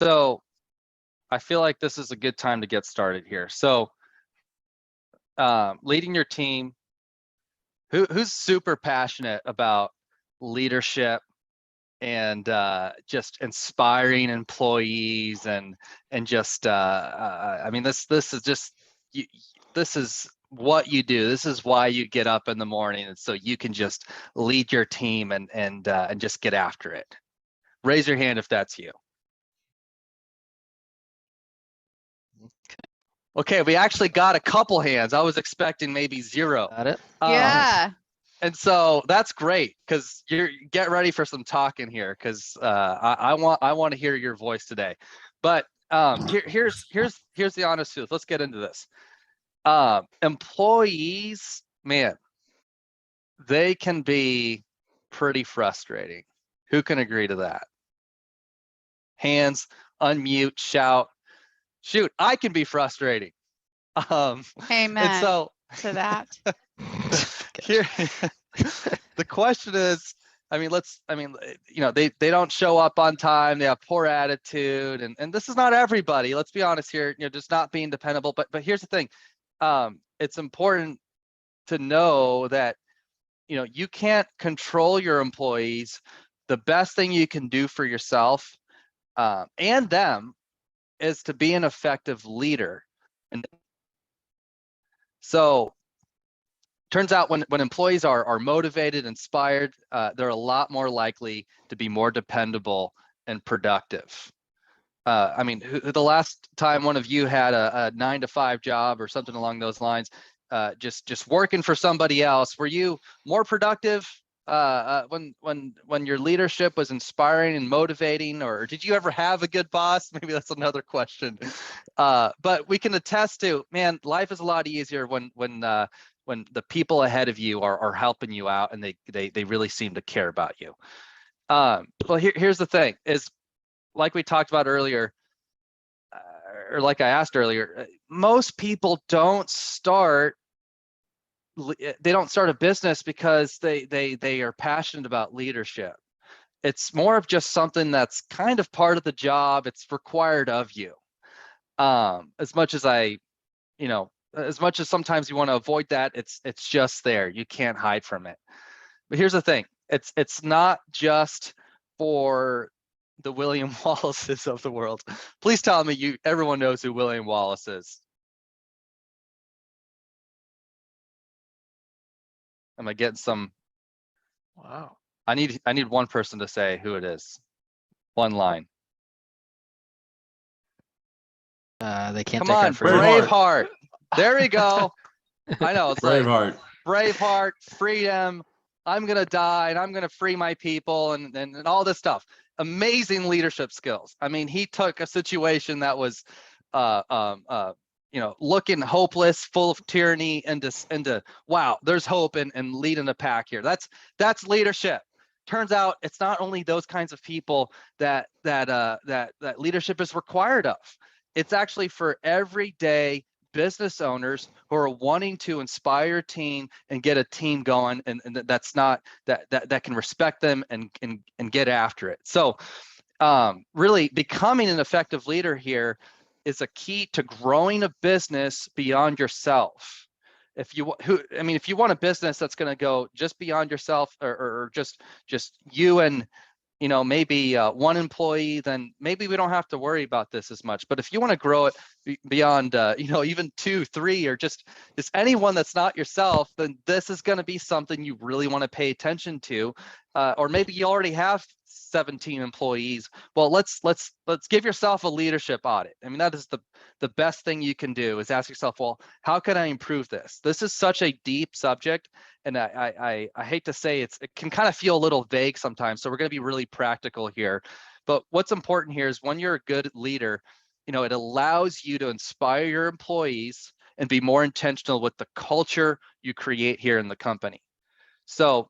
So I feel like this is a good time to get started here. So leading your team, who's super passionate about leadership and just inspiring employees and just I mean this is just this is what you do. This is why you get up in the morning, and so you can just lead your team and just get after it. Raise your hand if that's you. Okay, we actually got a couple hands. I was expecting maybe zero. Got it. Yeah. And so that's great, because you're get ready for some talking here, because I want to hear your voice today. But here's the honest truth. Let's get into this. Employees, man, they can be pretty frustrating. Who can agree to that? Hands, unmute, shout. Shoot, I can be frustrating. Amen and so to that. here, the question is, they don't show up on time, they have poor attitude, and this is not everybody, let's be honest here, just not being dependable. But here's the thing, it's important to know that you can't control your employees. The best thing you can do for yourself and them is to be an effective leader. And so turns out when employees are motivated, inspired, they're a lot more likely to be more dependable and productive. The last time one of you had a 9-to-5 job or something along those lines, just working for somebody else, were you more productive when your leadership was inspiring and motivating, or did you ever have a good boss? Maybe that's another question. But we can attest to, man, life is a lot easier when the people ahead of you are helping you out, and they really seem to care about you. Well, here's the thing, is like we talked about earlier, or like I asked earlier, most people don't start a business because they are passionate about leadership. It's more of just something that's kind of part of the job. It's required of you. As much as sometimes you want to avoid that, it's just there. You can't hide from it. But here's the thing, it's not just for the William Wallaces of the world. Please tell me everyone knows who William Wallace is. Am I getting some? Wow. I need one person to say who it is. One line. They can't. Come on, Braveheart. There we go. I know, it's Braveheart. Like Braveheart, freedom. I'm gonna die and I'm gonna free my people and all this stuff. Amazing leadership skills. I mean, he took a situation that was looking hopeless, full of tyranny, into wow, there's hope, and leading a pack here. That's leadership. Turns out it's not only those kinds of people that leadership is required of. It's actually for everyday business owners who are wanting to inspire a team and get a team going, and that's not that can respect them and get after it. So really becoming an effective leader here is a key to growing a business beyond yourself. If you want a business that's going to go just beyond yourself, or just you and maybe one employee, then maybe we don't have to worry about this as much. But if you want to grow it beyond even 2, 3, or just anyone that's not yourself, then this is going to be something you really want to pay attention to. Or maybe you already have 17 employees. Well, let's give yourself a leadership audit. I mean, that is the best thing you can do, is ask yourself, well, how can I improve this? This is such a deep subject, and I hate to say it can kind of feel a little vague sometimes. So we're going to be really practical here. But what's important here is when you're a good leader, it allows you to inspire your employees and be more intentional with the culture you create here in the company. So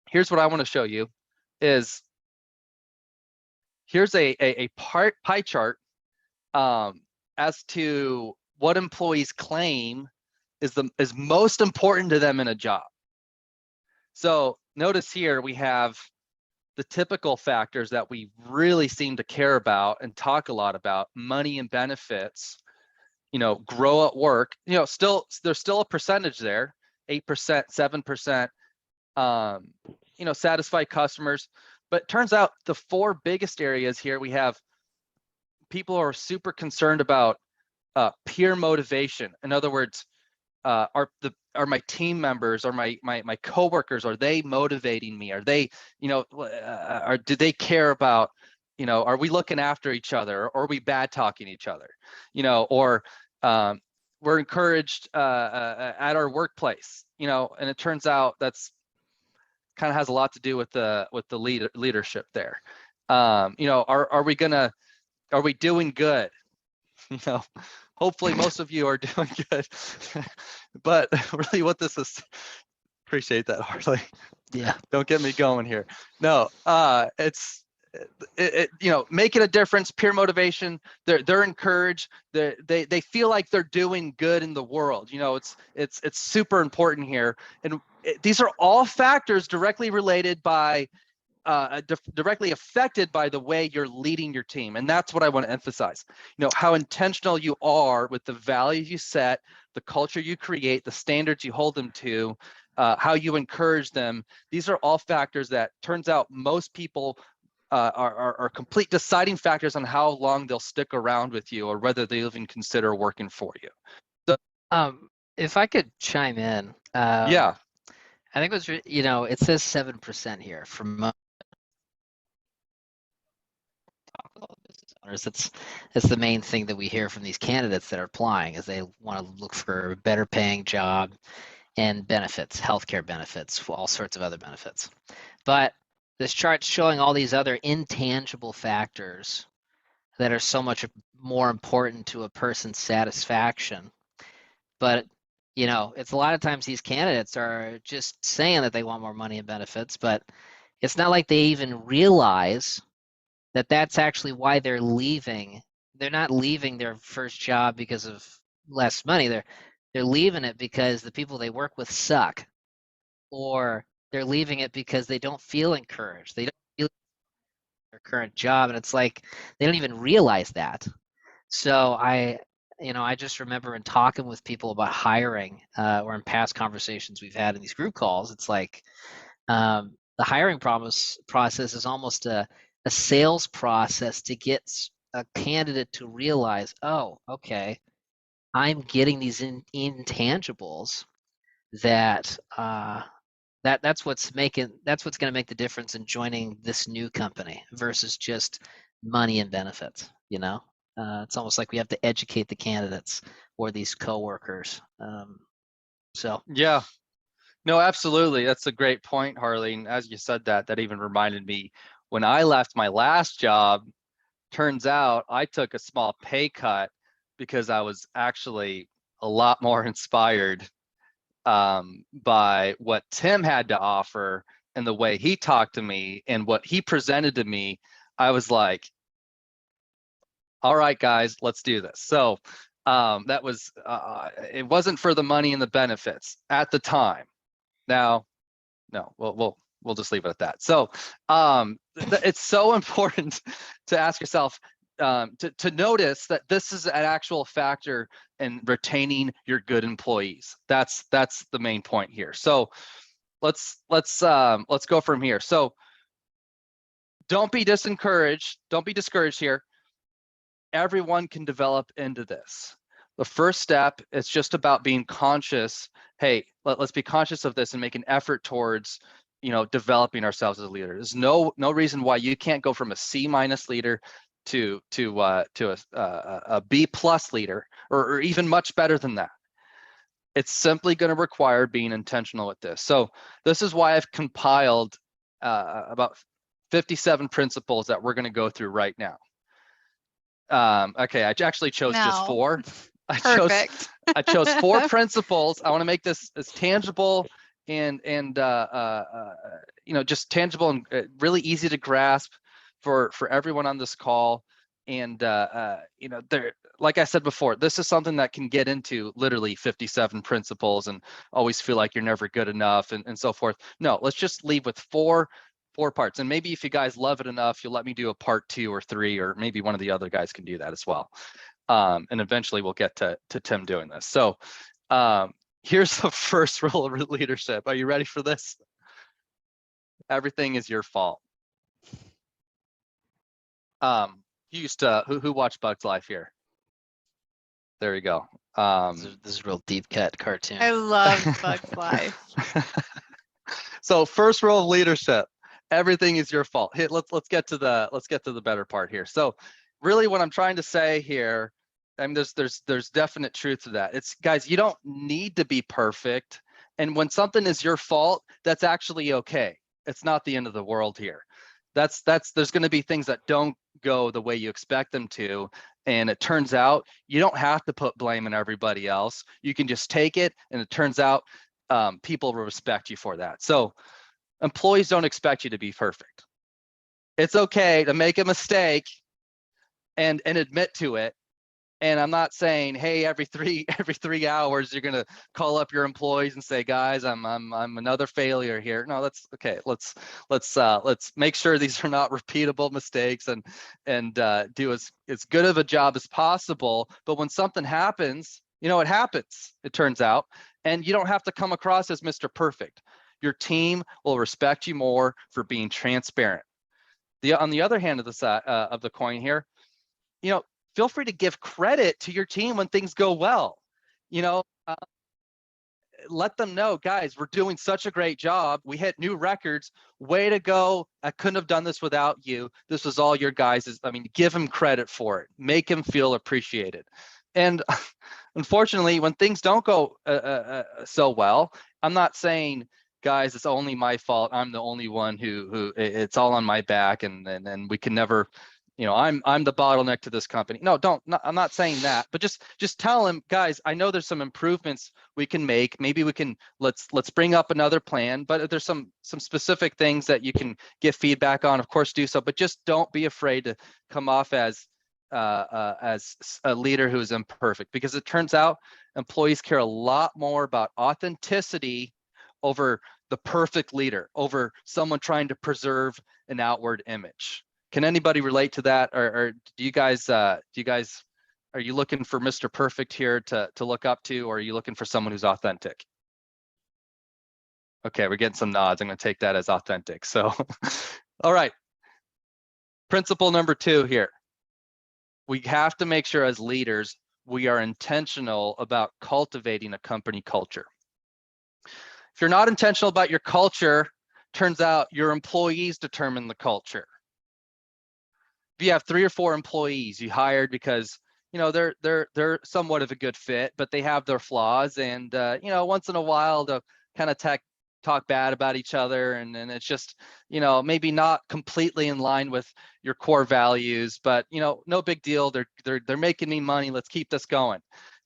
here's what I want to show you is, here's a pie chart as to what employees claim is most important to them in a job. So notice here we have the typical factors that we really seem to care about and talk a lot about: money and benefits, grow at work, there's still a percentage there, 8%, 7%, satisfy customers. But it turns out the four biggest areas here, we have people who are super concerned about peer motivation. In other words, are my team members or my coworkers, are they motivating me? Are they, do they care about, are we looking after each other, or are we bad talking each other? Or we're encouraged at our workplace, and it turns out that's kind of has a lot to do with the leadership there. Are we doing good? Hopefully most of you are doing good. But really what this is, appreciate that, Harley. Yeah. Don't get me going here. No, it's making a difference, peer motivation. They're encouraged. They feel like they're doing good in the world. It's super important here. And these are all factors directly related by directly affected by the way you're leading your team. And that's what I want to emphasize. How intentional you are with the values you set, the culture you create, the standards you hold them to, how you encourage them. These are all factors that turns out most people are complete deciding factors on how long they'll stick around with you, or whether they even consider working for you. So, if I could chime in. Yeah. I think it was, it says 7% here from owners. It's the main thing that we hear from these candidates that are applying, is they want to look for a better paying job and benefits, healthcare benefits, all sorts of other benefits. But this chart's showing all these other intangible factors that are so much more important to a person's satisfaction. But it's a lot of times these candidates are just saying that they want more money and benefits, but it's not like they even realize that that's actually why they're leaving. They're not leaving their first job because of less money. They're leaving it because the people they work with suck, or they're leaving it because they don't feel encouraged. They don't feel their current job, and it's like they don't even realize that. So I just remember in talking with people about hiring, or in past conversations we've had in these group calls, it's like the hiring process is almost a sales process to get a candidate to realize, oh, okay, I'm getting these intangibles that that's what's going to make the difference in joining this new company versus just money and benefits. It's almost like we have to educate the candidates or these coworkers. Yeah, no, absolutely. That's a great point, Harley. And as you said that even reminded me, when I left my last job, turns out I took a small pay cut because I was actually a lot more inspired by what Tim had to offer and the way he talked to me and what he presented to me. I was like, all right, guys, let's do this. So that was, it wasn't for the money and the benefits at the time. Now, no, we'll just leave it at that. So it's so important to ask yourself, to notice that this is an actual factor in retaining your good employees. That's the main point here. So let's go from here. So don't be discouraged. Don't be discouraged here. Everyone can develop into this. The first step is just about being conscious. Hey, let's be conscious of this and make an effort towards, developing ourselves as a leader. There's no reason why you can't go from a C- leader to a B+ leader, or even much better than that. It's simply going to require being intentional with this. So this is why I've compiled about 57 principles that we're going to go through right now. Okay, I actually chose just 4. Perfect. I chose 4 principles. I want to make this as tangible and just tangible and really easy to grasp for everyone on this call. And there, like I said before, this is something that can get into literally 57 principles and always feel like you're never good enough and so forth. No, let's just leave with 4 4 parts. And maybe if you guys love it enough, you'll let me do a part 2 or 3, or maybe one of the other guys can do that as well. And eventually we'll get to Tim doing this. So here's the first rule of leadership. Are you ready for this? Everything is your fault. Who watched Bugs Life here? There you go. This is a real deep cut cartoon. I love Bugs Life. So first rule of leadership, everything is your fault. Hey, let's get to the better part here. So really what I'm trying to say here, I mean, there's definite truth to that. It's, guys, you don't need to be perfect. And when something is your fault, that's actually okay. It's not the end of the world here. There's going to be things that don't go the way you expect them to. And it turns out you don't have to put blame on everybody else. You can just take it, and it turns out people will respect you for that. So employees don't expect you to be perfect. It's okay to make a mistake and admit to it. And I'm not saying, hey, every three hours you're gonna call up your employees and say, guys, I'm another failure here. No, that's okay. Let's make sure these are not repeatable mistakes, and do as good of a job as possible. But when something happens, it happens, it turns out, and you don't have to come across as Mr. Perfect. Your team will respect you more for being transparent. On the other hand of the side of the coin here, feel free to give credit to your team when things go well. Let them know, guys, we're doing such a great job. We hit new records. Way to go. I couldn't have done this without you. This was all your guys'. Give them credit for it. Make them feel appreciated. And unfortunately, when things don't go so well, I'm not saying, guys, it's only my fault. I'm the only one who it's all on my back, and we can never, I'm the bottleneck to this company. No, I'm not saying that, but just tell them, guys, I know there's some improvements we can make. Maybe we can, let's bring up another plan, but if there's some specific things that you can get feedback on, of course, do so, but just don't be afraid to come off as a leader who is imperfect, because it turns out employees care a lot more about authenticity over the perfect leader, over someone trying to preserve an outward image. Can anybody relate to that? Or do you guys, are you looking for Mr. Perfect here to look up to, or are you looking for someone who's authentic? Okay, we're getting some nods. I'm going to take that as authentic. So, all right. Principle number 2 here. We have to make sure as leaders, we are intentional about cultivating a company culture. If you're not intentional about your culture, turns out your employees determine the culture. If you have 3 or 4 employees you hired because they're somewhat of a good fit, but they have their flaws, and once in a while they'll kind of talk bad about each other, and it's just maybe not completely in line with your core values, but no big deal. They're making me money. Let's keep this going.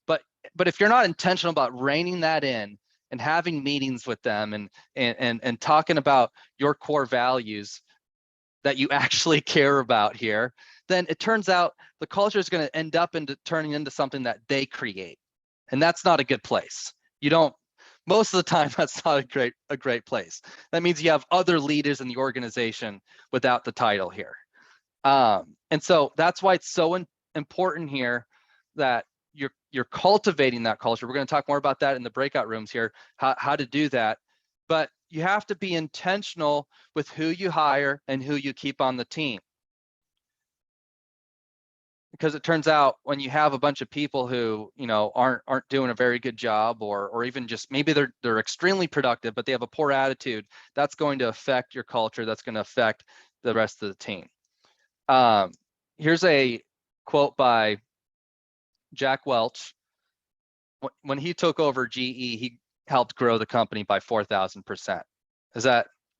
But if you're not intentional about reining that in and having meetings with them and talking about your core values that you actually care about here, then it turns out the culture is going to end up turning into something that they create, and that's not a good place. Most of the time, that's not a great place. That means you have other leaders in the organization without the title here, and so that's why it's so important here that you're cultivating that culture. We're going to talk more about that in the breakout rooms here, how to do that. But you have to be intentional with who you hire and who you keep on the team. Because it turns out when you have a bunch of people who aren't doing a very good job, or even just maybe they're extremely productive, but they have a poor attitude, that's going to affect your culture. That's going to affect the rest of the team. Here's a quote by Jack Welch. When he took over GE, he helped grow the company by 4,000%.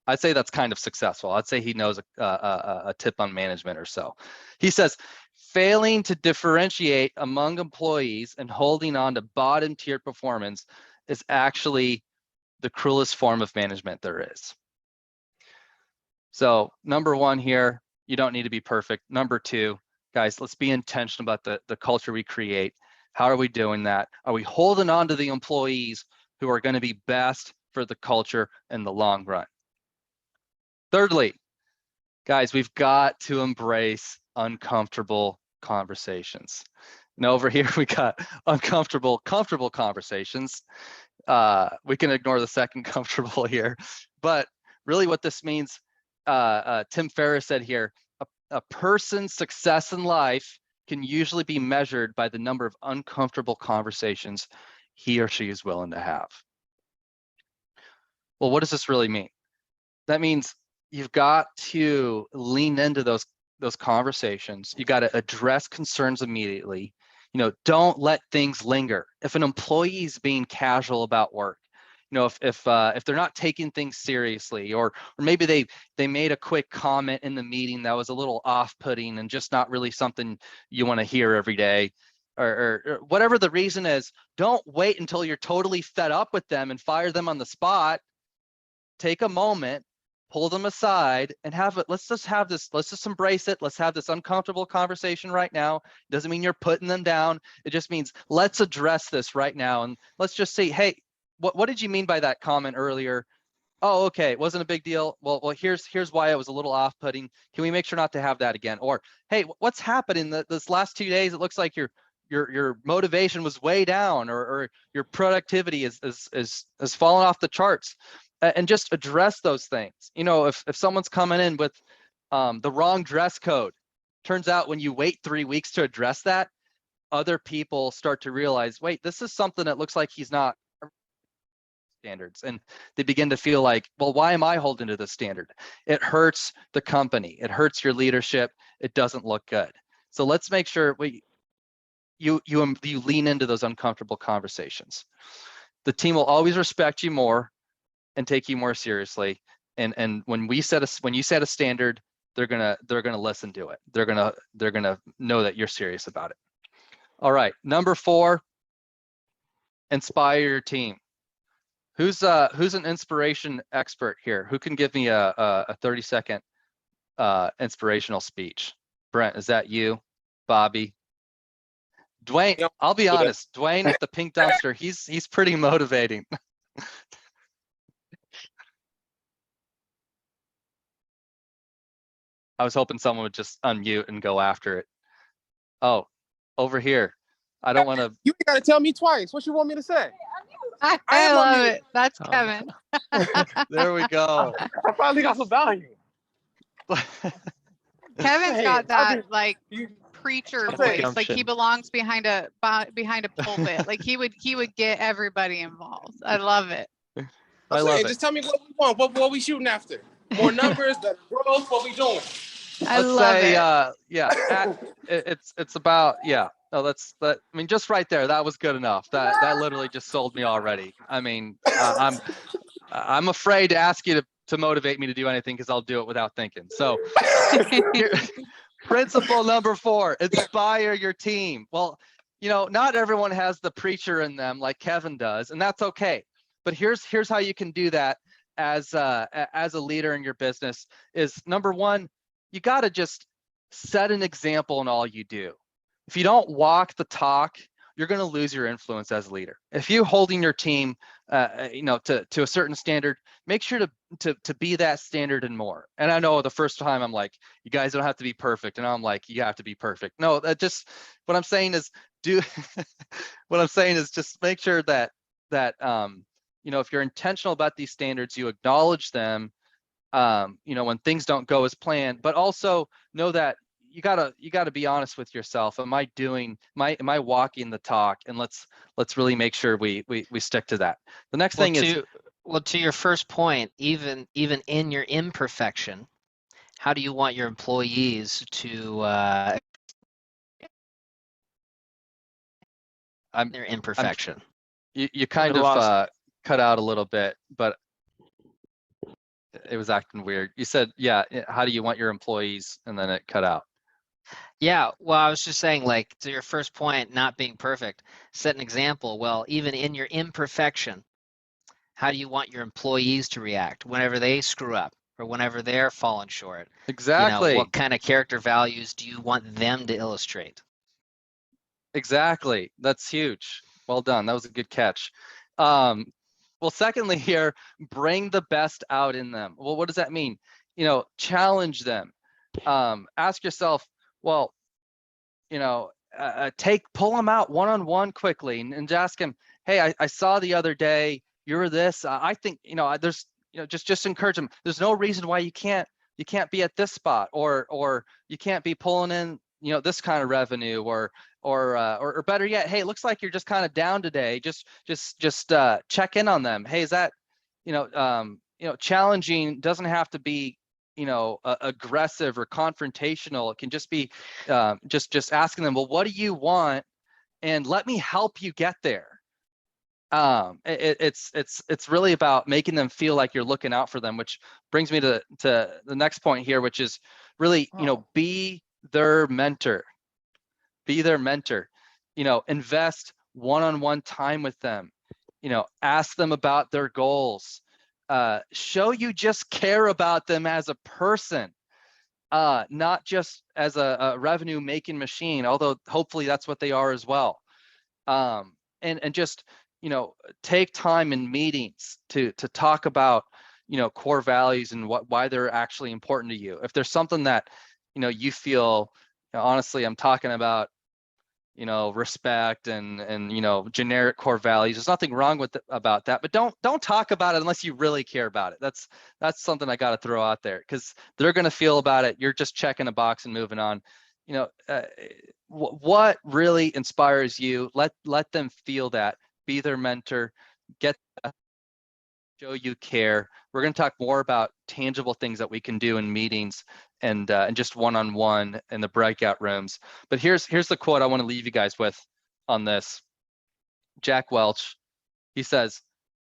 I'd say that's kind of successful. I'd say he knows a tip on management or so. He says, failing to differentiate among employees and holding on to bottom tier performance is actually the cruelest form of management there is. So number 1 here, you don't need to be perfect. Number 2, guys, let's be intentional about the culture we create. How are we doing that? Are we holding on to the employees who are going to be best for the culture in the long run? Thirdly, guys, we've got to embrace uncomfortable conversations. Now over here, we got comfortable conversations. We can ignore the second comfortable here, but really what this means, Tim Ferriss said here, a person's success in life can usually be measured by the number of uncomfortable conversations he or she is willing to have. Well, what does this really mean? That means you've got to lean into those conversations. You got to address concerns immediately. You know, don't let things linger. If an employee is being casual about work, you know, if they're not taking things seriously, or maybe they made a quick comment in the meeting that was a little off-putting and just not really something you want to hear every day, or whatever the reason is, don't wait until you're totally fed up with them and fire them on the spot. Take a moment, pull them aside, and have it. Let's just embrace it. Let's have this uncomfortable conversation right now. Doesn't mean you're putting them down. It just means let's address this right now. And let's just say, hey, what did you mean by that comment earlier? Oh, okay, it wasn't a big deal. Well, here's why it was a little off-putting. Can we make sure not to have that again? Or, hey, what's happening this last 2 days? It looks like your motivation was way down, or your productivity has fallen off the charts. And just address those things. You know, if someone's coming in with the wrong dress code, turns out when you wait 3 weeks to address that, other people start to realize, wait, this is something that looks like he's not standards, and they begin to feel like, well, why am I holding to this standard? It hurts the company, it hurts your leadership, it doesn't look good. So let's make sure you lean into those uncomfortable conversations. The team will always respect you more and take you more seriously, and when you set a standard, they're gonna listen to it. They're gonna know that you're serious about it. All right, number 4, inspire your team. Who's an inspiration expert here? Who can give me a 30-second inspirational speech? Brent, is that you? Bobby? Dwayne, I'll be honest, Dwayne with the pink dumpster, he's pretty motivating. I was hoping someone would just unmute and go after it. Oh, over here. I don't want to. You ain't got to tell me twice. What you want me to say? I love it. That's Kevin. There we go. I finally got some value. Kevin's got that like preacher voice. Like he belongs behind a pulpit. Like he would get everybody involved. I love it. I love it. Just tell me what we want. What we shooting after? More numbers, better growth. What we doing? I love it. Yeah, it's about, yeah. No, I mean, just right there, that was good enough. That literally just sold me already. I mean, I'm afraid to ask you to motivate me to do anything, because I'll do it without thinking. So principle number 4, inspire your team. Well, you know, not everyone has the preacher in them like Kevin does, and that's okay. But here's how you can do that as a leader in your business is, number 1, you got to just set an example in all you do. If you don't walk the talk, you're going to lose your influence as a leader. If you're holding your team, you know, to a certain standard, make sure to be that standard and more. And I know the first time I'm like, you guys don't have to be perfect, and I'm like, you have to be perfect. No, that just, what I'm saying is what I'm saying is just make sure that you know, if you're intentional about these standards, you acknowledge them. You know, when things don't go as planned, but also know that you gotta be honest with yourself. Am I walking the talk? And let's really make sure we stick to that. The next thing is, to your first point, even in your imperfection, how do you want your employees to their imperfection? You kind of cut out a little bit, but it was acting weird. You said, yeah, how do you want your employees, and then it cut out. Yeah, well, I was just saying, like, to your first point, not being perfect, set an example. Well, even in your imperfection, how do you want your employees to react whenever they screw up or whenever they're falling short? Exactly. You know, what kind of character values do you want them to illustrate? Exactly. That's huge. Well done. That was a good catch. Well, secondly here, bring the best out in them. Well, what does that mean? challenge them. Ask yourself, well, pull them out one-on-one quickly and ask them, hey, I saw the other day you're this. I think, there's, just encourage them. There's no reason why you can't be at this spot, or you can't be pulling in, this kind of revenue, or better yet, hey, it looks like you're just kind of down today. Just check in on them. Hey, is that, challenging doesn't have to be, aggressive or confrontational. It can just be just asking them, well, what do you want? And let me help you get there. It's really about making them feel like you're looking out for them, which brings me to the next point here, which is really, be their mentor. Be their mentor. Invest one-on-one time with them. Ask them about their goals. Show you just care about them as a person, not just as a revenue making machine, although hopefully that's what they are as well. And just, take time in meetings to talk about, core values and why they're actually important to you. If there's something that, you feel, honestly, I'm talking about, respect and generic core values. There's nothing wrong about that, but don't talk about it unless you really care about it. That's something I got to throw out there, because they're going to feel about it. You're just checking a box and moving on. What really inspires you? Let them feel that. Be their mentor. Show you care. We're going to talk more about tangible things that we can do in meetings and just one-on-one in the breakout rooms. But here's the quote I want to leave you guys with on this. Jack Welch, he says,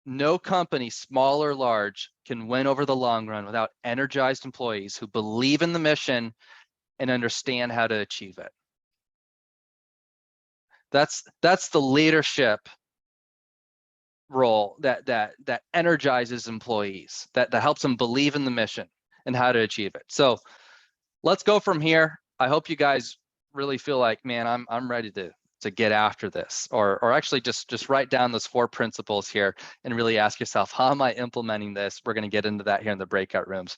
"No company, small or large, can win over the long run without energized employees who believe in the mission and understand how to achieve it." That's the leadership role that energizes employees, that helps them believe in the mission and how to achieve it. So let's go from here. I hope you guys really feel like, man, I'm ready to get after this, or actually just write down those 4 principles here and really ask yourself, how am I implementing this? We're going to get into that here in the breakout rooms.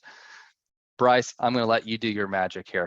Bryce, I'm going to let you do your magic here.